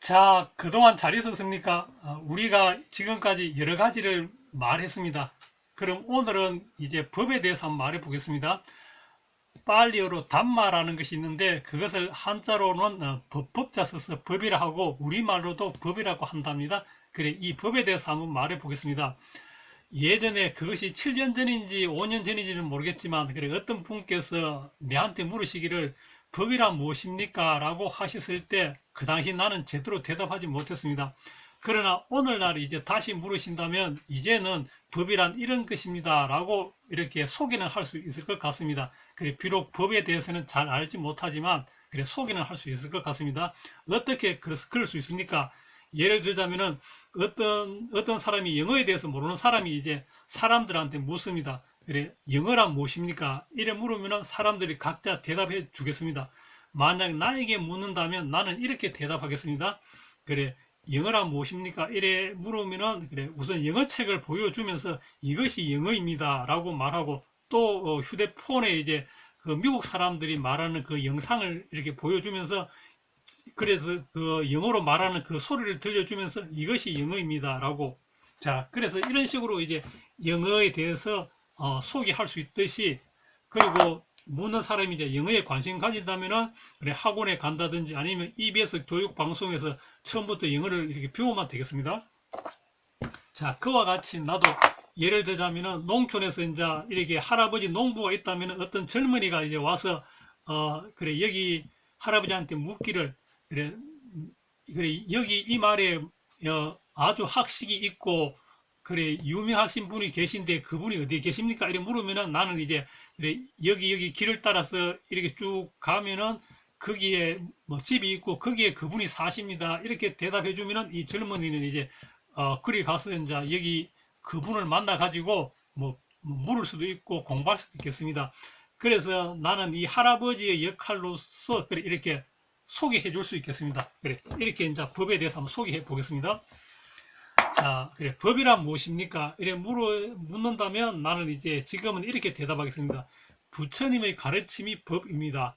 자, 그동안 잘 있었습니까? 우리가 지금까지 여러 가지를 말했습니다. 그럼 오늘은 이제 법에 대해서 한번 말해 보겠습니다. 빨리어로 담마라는 것이 있는데 그것을 한자로는 법자 써서 법이라 하고 우리말로도 법이라고 한답니다. 그래, 이 법에 대해서 한번 말해 보겠습니다. 예전에 그것이 7년 전인지 5년 전인지는 모르겠지만 그래 어떤 분께서 내한테 물으시기를 법이란 무엇입니까? 라고 하셨을 때 그 당시 나는 제대로 대답하지 못했습니다. 그러나 오늘날 이제 다시 물으신다면 이제는 법이란 이런 것입니다. 라고 이렇게 소개는 할 수 있을 것 같습니다. 그래 비록 법에 대해서는 잘 알지 못하지만 그래 소개는 할 수 있을 것 같습니다. 어떻게 그럴 수 있습니까? 예를 들자면은 어떤 사람이 영어에 대해서 모르는 사람이 이제 사람들한테 묻습니다. 그래, 영어란 무엇입니까? 이래 물으면은 사람들이 각자 대답해 주겠습니다. 만약 나에게 묻는다면 나는 이렇게 대답하겠습니다. 그래, 영어란 무엇입니까? 이래 물으면은 그래, 우선 영어책을 보여주면서 이것이 영어입니다. 라고 말하고 또 휴대폰에 이제 그 미국 사람들이 말하는 그 영상을 이렇게 보여주면서 그래서 그 영어로 말하는 그 소리를 들려주면서 이것이 영어입니다. 라고. 자, 그래서 이런 식으로 이제 영어에 대해서 소개할 수 있듯이 그리고 묻는 사람이 이제 영어에 관심 가진다면은 그래 학원에 간다든지 아니면 EBS 교육 방송에서 처음부터 영어를 이렇게 배우면 되겠습니다. 자, 그와 같이 나도 예를 들자면은 농촌에서 이제 이렇게 할아버지 농부가 있다면 어떤 젊은이가 이제 와서 그래 여기 할아버지한테 묻기를 그래 그래 여기 이 말에 아주 학식이 있고 그래 유명하신 분이 계신데 그분이 어디에 계십니까? 이렇게 물으면은 나는 이제 그래 여기 길을 따라서 이렇게 쭉 가면은 거기에 뭐 집이 있고 거기에 그분이 사십니다. 이렇게 대답해 주면은 이 젊은이는 이제 그리 가서 이제 여기 그분을 만나 가지고 뭐 물을 수도 있고 공부할 수도 있겠습니다. 그래서 나는 이 할아버지의 역할로서 그래 이렇게 소개해 줄 수 있겠습니다. 그래 이렇게 이제 법에 대해서 한번 소개해 보겠습니다. 자, 그래 법이란 무엇입니까? 이래 묻는다면 나는 이제 지금은 이렇게 대답하겠습니다. 부처님의 가르침이 법입니다.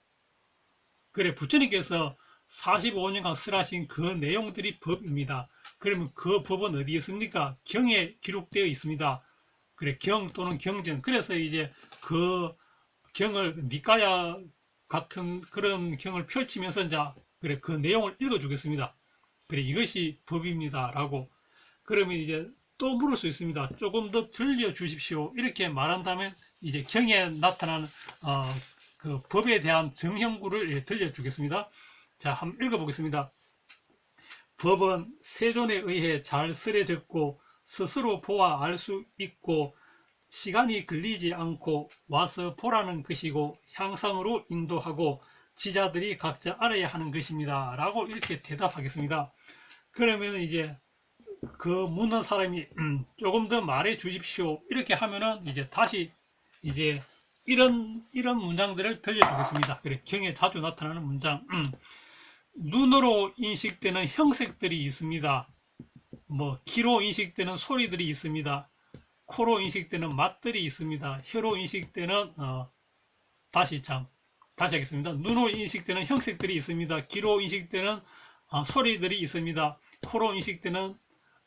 그래 부처님께서 45년간 설하신 그 내용들이 법입니다. 그러면 그 법은 어디에 있습니까? 경에 기록되어 있습니다. 그래 경 또는 경전. 그래서 이제 그 경을 니까야 같은 그런 경을 펼치면서 이제 그래 그 내용을 읽어주겠습니다. 그래 이것이 법입니다라고. 그러면 이제 또 물을 수 있습니다. 조금 더 들려주십시오. 이렇게 말한다면 이제 경에 나타나는 그 법에 대한 정형구를 들려주겠습니다. 자, 한번 읽어보겠습니다. 법은 세존에 의해 잘 쓰여졌고 스스로 보아 알 수 있고 시간이 걸리지 않고 와서 보라는 것이고 향상으로 인도하고 지자들이 각자 알아야 하는 것입니다. 라고 이렇게 대답하겠습니다. 그러면 이제 그 묻는 사람이 조금 더 말해 주십시오. 이렇게 하면은 이제 다시 이제 이런 문장들을 들려주겠습니다. 그래 경에 자주 나타나는 문장. 눈으로 인식되는 형색들이 있습니다. 뭐 귀로 인식되는 소리들이 있습니다. 코로 인식되는 맛들이 있습니다. 혀로 인식되는 다시 하겠습니다. 눈으로 인식되는 형색들이 있습니다. 귀로 인식되는 소리들이 있습니다. 코로 인식되는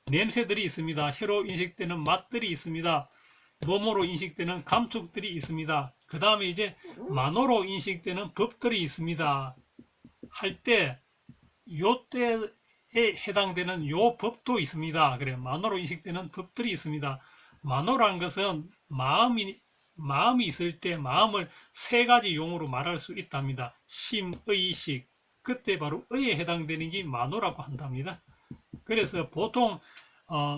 냄새들이 있습니다. 혀로 인식되는 맛들이 있습니다. 몸으로 인식되는 감촉들이 있습니다. 그 다음에 이제 만호로 인식되는 법들이 있습니다. 할 때 요때에 해당되는 요 법도 있습니다. 그래 만호로 인식되는 법들이 있습니다. 만호라는 것은 마음이 있을 때 마음을 세 가지 용어로 말할 수 있답니다. 심, 의식. 그때 바로 의에 해당되는 게 만호라고 한답니다. 그래서 보통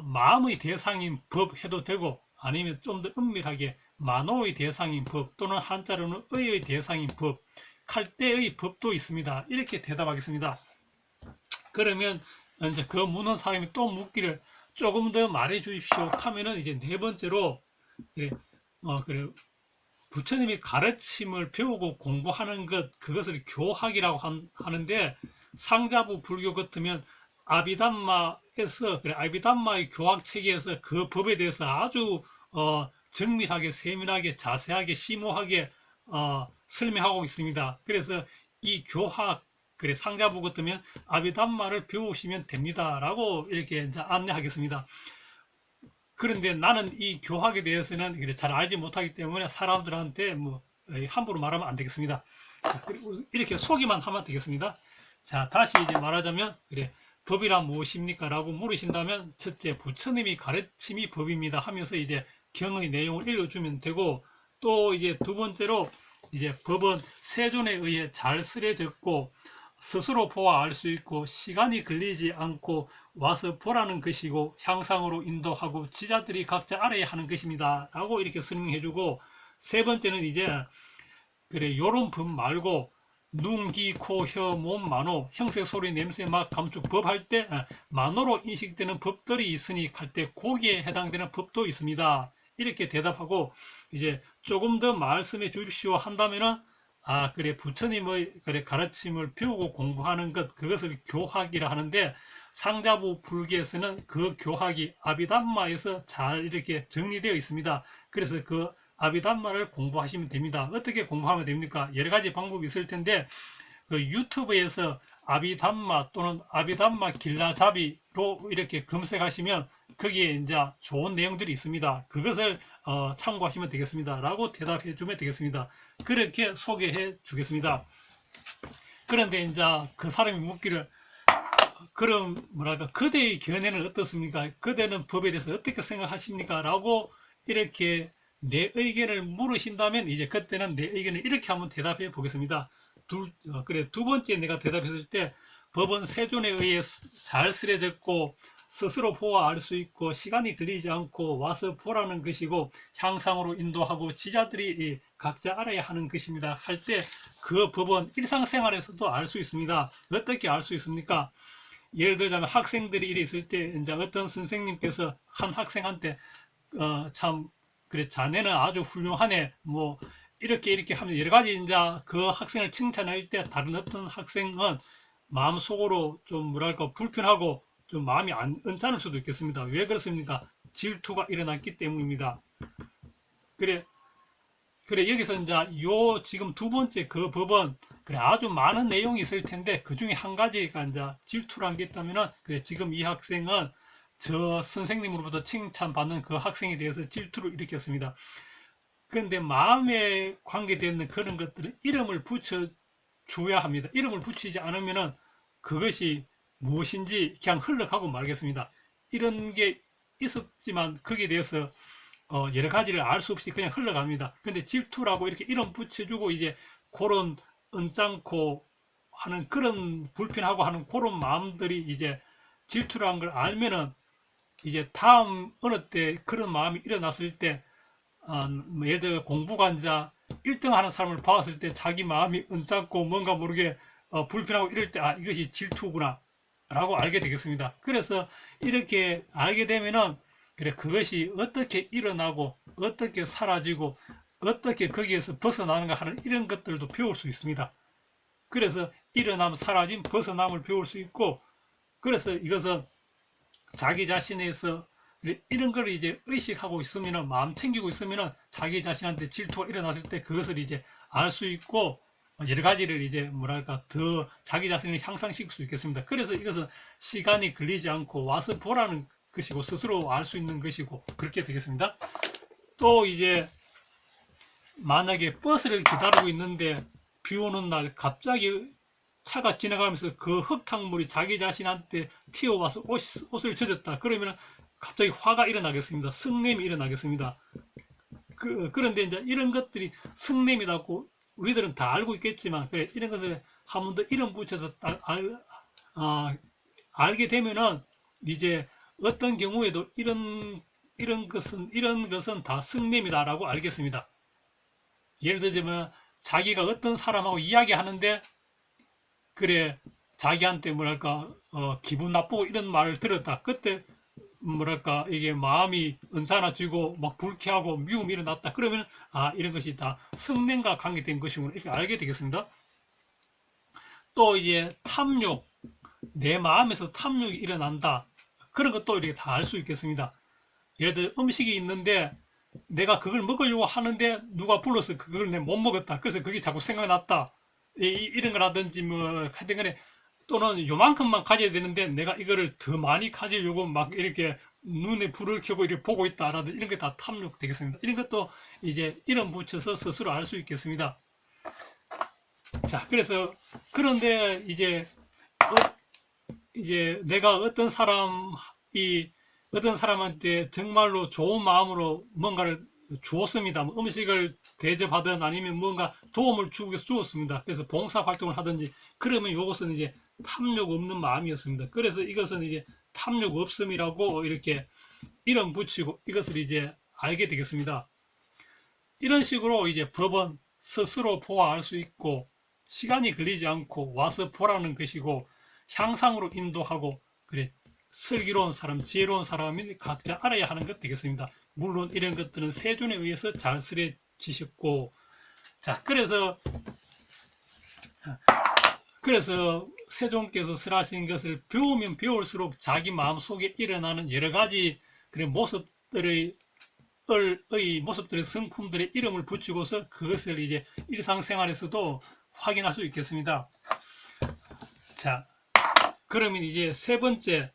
마음의 대상인 법 해도 되고 아니면 좀 더 은밀하게 만호의 대상인 법 또는 한자로는 의의 대상인 법, 칼때의 법도 있습니다. 이렇게 대답하겠습니다. 그러면 이제 그 묻는 사람이 또 묻기를 조금 더 말해 주십시오 하면은 이제 네 번째로 그래, 그래 부처님의 가르침을 배우고 공부하는 것 그것을 교학이라고 하는데 상자부 불교 같으면 아비담마에서 그래 아비담마의 교학 체계에서 그 법에 대해서 아주 정밀하게 세밀하게 자세하게 심오하게 설명하고 있습니다. 그래서 이 교학 그래 상자부 같으면 아비담마를 배우시면 됩니다라고 이렇게 이제 안내하겠습니다. 그런데 나는 이 교학에 대해서는 잘 알지 못하기 때문에 사람들한테 뭐 함부로 말하면 안 되겠습니다. 자, 그리고 이렇게 소개만 하면 되겠습니다. 자, 다시 이제 말하자면 그래 법이란 무엇입니까? 라고 물으신다면 첫째 부처님이 가르침이 법입니다 하면서 이제 경의 내용을 읽어주면 되고, 또 이제 두 번째로 이제 법은 세존에 의해 잘 쓰여졌고 스스로 보아 알 수 있고 시간이 걸리지 않고 와서 보라는 것이고 향상으로 인도하고 지자들이 각자 알아야 하는 것입니다 라고 이렇게 설명해주고, 세 번째는 이제 그래 요런 법 말고 눈, 귀, 코, 혀, 몸, 만호, 형색, 소리, 냄새, 맛, 감촉, 법 할 때 만호로 인식되는 법들이 있으니 할 때 거기에 해당되는 법도 있습니다. 이렇게 대답하고 이제 조금 더 말씀해 주십시오 한다면은 그래 부처님의 그래 가르침을 배우고 공부하는 것, 그것을 교학이라 하는데 상자부 불교에서는 그 교학이 아비담마에서 잘 이렇게 정리되어 있습니다. 그래서 그 아비담마를 공부하시면 됩니다. 어떻게 공부하면 됩니까? 여러 가지 방법이 있을 텐데 그 유튜브에서 아비담마 또는 아비담마 길라잡이로 이렇게 검색하시면 거기에 이제 좋은 내용들이 있습니다. 그것을 참고하시면 되겠습니다. 라고 대답해 주면 되겠습니다. 그렇게 소개해 주겠습니다. 그런데 이제 그 사람이 묻기를 그럼 뭐랄까 그대의 견해는 어떻습니까? 그대는 법에 대해서 어떻게 생각하십니까? 라고 이렇게 내 의견을 물으신다면 이제 그때는 내 의견을 이렇게 한번 대답해 보겠습니다. 그래 두 번째 내가 대답했을 때 법은 세존에 의해 잘 쓰여졌고 스스로 보아 알 수 있고 시간이 걸리지 않고 와서 보라는 것이고 향상으로 인도하고 지자들이 각자 알아야 하는 것입니다. 할 때 그 법은 일상생활에서도 알 수 있습니다. 어떻게 알 수 있습니까? 예를 들자면 학생들이 일이 있을 때 이제 어떤 선생님께서 한 학생한테 참 그래 자네는 아주 훌륭하네 뭐 이렇게 하면 여러 가지 이제 그 학생을 칭찬할 때 다른 어떤 학생은 마음속으로 좀 뭐랄까 불편하고 좀 마음이 언짢을 수도 있겠습니다. 왜 그렇습니까? 질투가 일어났기 때문입니다. 그래 여기서 이제 요 지금 두 번째 그 법은 그래 아주 많은 내용이 있을 텐데 그 중에 한 가지가 이제 질투라는 게 있다면은 그래 지금 이 학생은 저 선생님으로부터 칭찬받는 그 학생에 대해서 질투를 일으켰습니다. 그런데 마음에 관계되는 그런 것들은 이름을 붙여 줘야 합니다. 이름을 붙이지 않으면은 그것이 무엇인지 그냥 흘러가고 말겠습니다. 이런 게 있었지만 거기에 대해서 여러 가지를 알 수 없이 그냥 흘러갑니다. 근데 질투라고 이렇게 이름 붙여주고 이제 그런 언짢고 하는 그런 불편하고 하는 그런 마음들이 이제 질투라는 걸 알면은 이제 다음 어느 때 그런 마음이 일어났을 때 뭐 예를 들어 공부가 이제 1등 하는 사람을 봤을 때 자기 마음이 언짢고 뭔가 모르게 불편하고 이럴 때 이것이 질투구나 라고 알게 되겠습니다. 그래서 이렇게 알게 되면은 그래 그것이 어떻게 일어나고 어떻게 사라지고 어떻게 거기에서 벗어나는가 하는 이런 것들도 배울 수 있습니다. 그래서 일어남 사라짐 벗어남을 배울 수 있고, 그래서 이것은 자기 자신에서 이런 걸 이제 의식하고 있으면 마음 챙기고 있으면 자기 자신한테 질투가 일어났을 때 그것을 이제 알 수 있고 여러 가지를 이제 뭐랄까 더 자기 자신을 향상시킬 수 있겠습니다. 그래서 이것은 시간이 걸리지 않고 와서 보라는 것이고 스스로 알 수 있는 것이고 그렇게 되겠습니다. 또 이제 만약에 버스를 기다리고 있는데 비 오는 날 갑자기 차가 지나가면서 그 흙탕물이 자기 자신한테 튀어와서 옷을 젖었다. 그러면 갑자기 화가 일어나겠습니다. 성냄이 일어나겠습니다. 그런데 이제 이런 것들이 성냄이라고 우리들은 다 알고 있겠지만 그래 이런 것을 한 번 더 이름 붙여서 알게 되면은 이제 어떤 경우에도 이런 것은 다 성냄이다라고 알겠습니다. 예를 들자면 자기가 어떤 사람하고 이야기하는데 그래 자기한테 뭐랄까 기분 나쁘고 이런 말을 들었다. 그때 뭐랄까 이게 마음이 언짢아지고 막 불쾌하고 미움이 일어났다. 그러면 이런 것이 다 성냄과 관계된 것이구나 이렇게 알게 되겠습니다. 또 이제 탐욕, 내 마음에서 탐욕이 일어난다. 그런 것도 이렇게 다 알 수 있겠습니다. 예를 들어 음식이 있는데 내가 그걸 먹으려고 하는데 누가 불러서 그걸 내가 못 먹었다. 그래서 그게 자꾸 생각났다. 이런 거라든지 뭐 하여튼 간에 또는 요만큼만 가져야 되는데 내가 이거를 더 많이 가지려고 막 이렇게 눈에 불을 켜고 이렇게 보고 있다라든지 이런 게 다 탐욕 되겠습니다. 이런 것도 이제 이름 붙여서 스스로 알 수 있겠습니다. 자, 그래서 그런데 이제 내가 어떤 사람한테 정말로 좋은 마음으로 뭔가를 주었습니다. 뭐 음식을 대접하든 아니면 뭔가 도움을 주기 위해서 주었습니다. 그래서 봉사 활동을 하든지 그러면 이것은 이제 탐욕 없는 마음이었습니다. 그래서 이것은 이제 탐욕 없음이라고 이렇게 이름 붙이고 이것을 이제 알게 되겠습니다. 이런 식으로 이제 법은 스스로 보아할 수 있고 시간이 걸리지 않고 와서 보라는 것이고 향상으로 인도하고 그래 슬기로운 사람, 지혜로운 사람이 각자 알아야 하는 것 되겠습니다. 물론 이런 것들은 세존에 의해서 잘 쓰여지셨고 자 그래서 세존께서 설하신 것을 배우면 배울수록 자기 마음속에 일어나는 여러 가지 그런 모습들의 성품들의 이름을 붙이고서 그것을 이제 일상생활에서도 확인할 수 있겠습니다. 자, 그러면 이제 세 번째,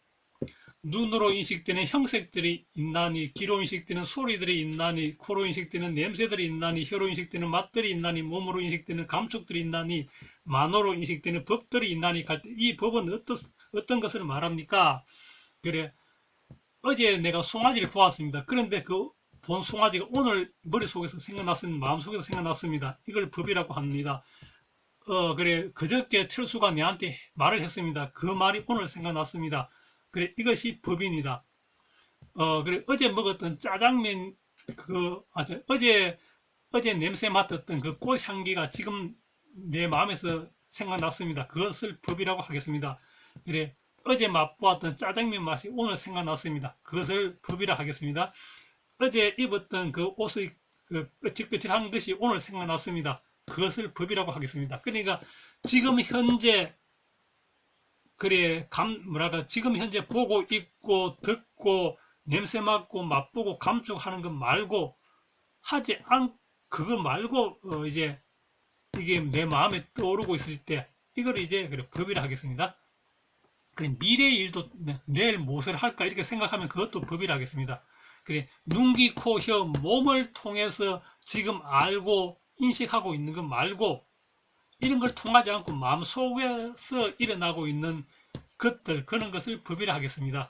눈으로 인식되는 형색들이 있나니, 귀로 인식되는 소리들이 있나니, 코로 인식되는 냄새들이 있나니, 혀로 인식되는 맛들이 있나니, 몸으로 인식되는 감촉들이 있나니, 만호로 인식되는 법들이 있나니 할 때 이 법은 어떤 것을 말합니까? 그래, 어제 내가 송아지를 보았습니다. 그런데 그 본 송아지가 오늘 머릿속에서 생각났습니다. 마음속에서 생각났습니다. 이걸 법이라고 합니다. 그래, 그저께 철수가 내한테 말을 했습니다. 그 말이 오늘 생각났습니다. 그래, 이것이 법입니다. 그래, 어제 먹었던 짜장면, 어제 냄새 맡았던 그 꽃향기가 지금 내 마음에서 생각났습니다. 그것을 법이라고 하겠습니다. 그래, 어제 맛보았던 짜장면 맛이 오늘 생각났습니다. 그것을 법이라 하겠습니다. 어제 입었던 그 옷의 그 끄칠끄칠한 것이 오늘 생각났습니다. 그것을 법이라고 하겠습니다. 그러니까 지금 현재 지금 현재 보고 있고 듣고 냄새 맡고 맛보고 감촉하는 것 말고 그거 말고 이제 이게 내 마음에 떠오르고 있을 때 이걸 이제 법이라 하겠습니다. 그래 미래 일도 내일 무엇을 할까 이렇게 생각하면 그것도 법이라 하겠습니다. 그래 눈, 귀, 코, 혀, 몸을 통해서 지금 알고 인식하고 있는 것 말고 이런 걸 통하지 않고 마음속에서 일어나고 있는 것들 그런 것을 법이라 하겠습니다.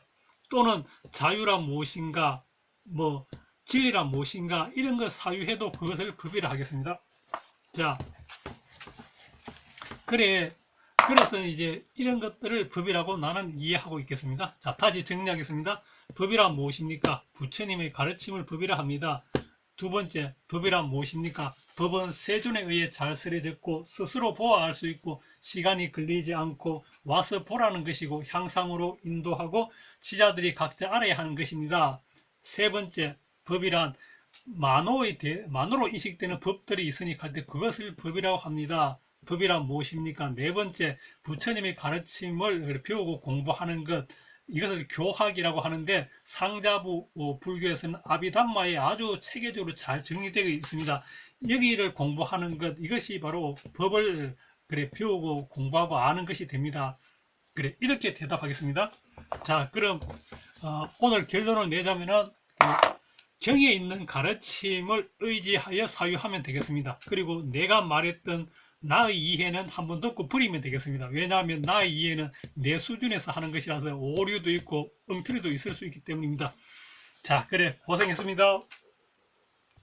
또는 자유란 무엇인가 뭐 진리란 무엇인가 이런 것 사유해도 그것을 법이라 하겠습니다. 자, 그래서 이제 이런 것들을 법이라고 나는 이해하고 있겠습니다. 자, 다시 정리하겠습니다. 법이란 무엇입니까? 부처님의 가르침을 법이라 합니다. 두 번째, 법이란 무엇입니까? 법은 세존에 의해 잘 쓰여졌고 스스로 보아할 수 있고 시간이 걸리지 않고 와서 보라는 것이고 향상으로 인도하고 지자들이 각자 알아야 하는 것입니다. 세 번째, 법이란 만호로 인식되는 법들이 있으니 할 때 그것을 법이라고 합니다. 법이란 무엇입니까? 네 번째, 부처님의 가르침을 배우고 공부하는 것, 이것을 교학이라고 하는데 상자부 불교에서는 아비담마에 아주 체계적으로 잘 정리되어 있습니다. 여기를 공부하는 것, 이것이 바로 법을 배우고 공부하고 아는 것이 됩니다. 그래, 이렇게 대답하겠습니다. 자, 그럼 오늘 결론을 내자면은 경에 있는 가르침을 의지하여 사유하면 되겠습니다. 그리고 내가 말했던 나의 이해는 한번 듣고 버리면 되겠습니다. 왜냐하면 나의 이해는 내 수준에서 하는 것이라서 오류도 있고 엉터리도 있을 수 있기 때문입니다. 자, 그래 고생했습니다.